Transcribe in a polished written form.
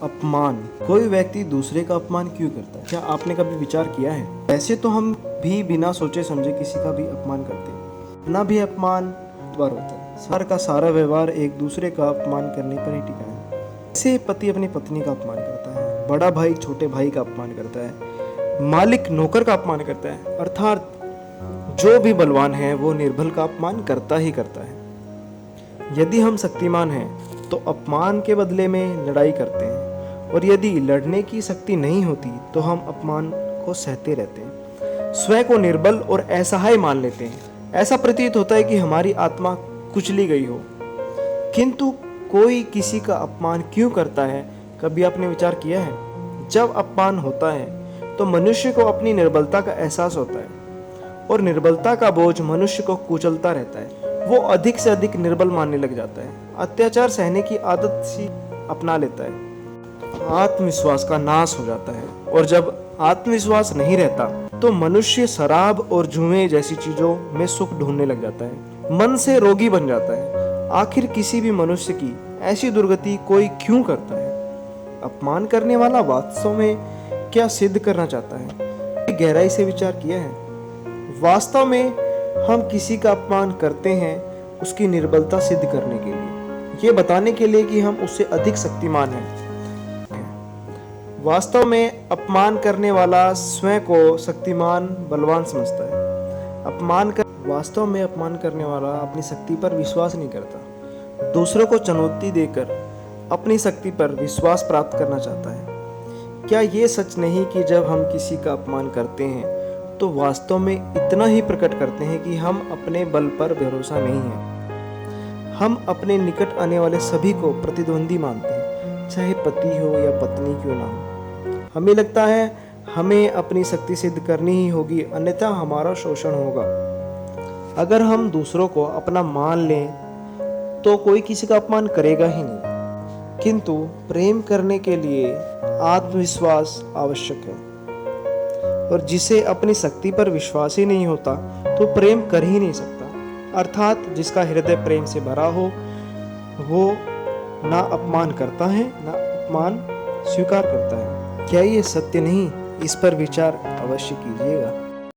अपमान। कोई व्यक्ति दूसरे का अपमान क्यों करता है? क्या आपने कभी विचार किया है? वैसे तो हम भी बिना सोचे समझे किसी का भी अपमान करते हैं। अपना भी अपमान बार होता है। सार का सारा व्यवहार एक दूसरे का अपमान करने पर ही टिका है। जैसे पति अपनी पत्नी का अपमान करता है, बड़ा भाई छोटे भाई का अपमान करता है, मालिक नौकर का अपमान करता है, अर्थात जो भी बलवान है वो निर्बल का अपमान करता ही करता है। यदि हम शक्तिमान हैं तो अपमान के बदले में लड़ाई करते हैं, और यदि लड़ने की शक्ति नहीं होती तो हम अपमान को सहते रहते हैं, स्वयं को निर्बल और असहाय मान लेते हैं। ऐसा प्रतीत होता है कि हमारी आत्मा कुचली गई हो। किंतु कोई किसी का अपमान क्यों करता है? कभी आपने विचार किया है? जब अपमान होता है तो मनुष्य को अपनी निर्बलता का एहसास होता है, और निर्बलता का बोझ मनुष्य को कुचलता रहता है। वो अधिक से अधिक निर्बल मानने लग जाता है, अत्याचार सहने की आदत सी अपना लेता है, आत्मविश्वास का नाश हो जाता है। और जब आत्मविश्वास नहीं रहता तो मनुष्य शराब और जुए जैसी चीजों में सुख ढूंढने लग जाता है, मन से रोगी बन जाता है। आखिर किसी भी मनुष्य की ऐसी दुर्गति कोई क्यों करता है? अपमान करने वाला वास्तव में क्या सिद्ध करना चाहता है? गहराई से विचार किया है? वास्तव में हम किसी का अपमान करते हैं उसकी निर्बलता सिद्ध करने के लिए, ये बताने के लिए कि हम उससे अधिक शक्तिमान हैं। वास्तव में अपमान करने वाला स्वयं को शक्तिमान बलवान समझता है। वास्तव में अपमान करने वाला अपनी शक्ति पर विश्वास नहीं करता, दूसरों को चुनौती देकर अपनी शक्ति पर विश्वास प्राप्त करना चाहता है। क्या ये सच नहीं कि जब हम किसी का अपमान करते हैं तो वास्तव में इतना ही प्रकट करते हैं कि हम अपने बल पर भरोसा नहीं है। हम अपने निकट आने वाले सभी को प्रतिद्वंदी मानते हैं, चाहे पति हो या पत्नी क्यों ना हो। हमें लगता है हमें अपनी शक्ति सिद्ध करनी ही होगी, अन्यथा हमारा शोषण होगा। अगर हम दूसरों को अपना मान लें तो कोई किसी का अपमान करेगा ही नहीं। किंतु प्रेम करने के लिए आत्मविश्वास आवश्यक है, और जिसे अपनी शक्ति पर विश्वास ही नहीं होता तो प्रेम कर ही नहीं सकता। अर्थात जिसका हृदय प्रेम से भरा हो वो ना अपमान करता है ना अपमान स्वीकार करता है। क्या ये सत्य नहीं? इस पर विचार अवश्य कीजिएगा।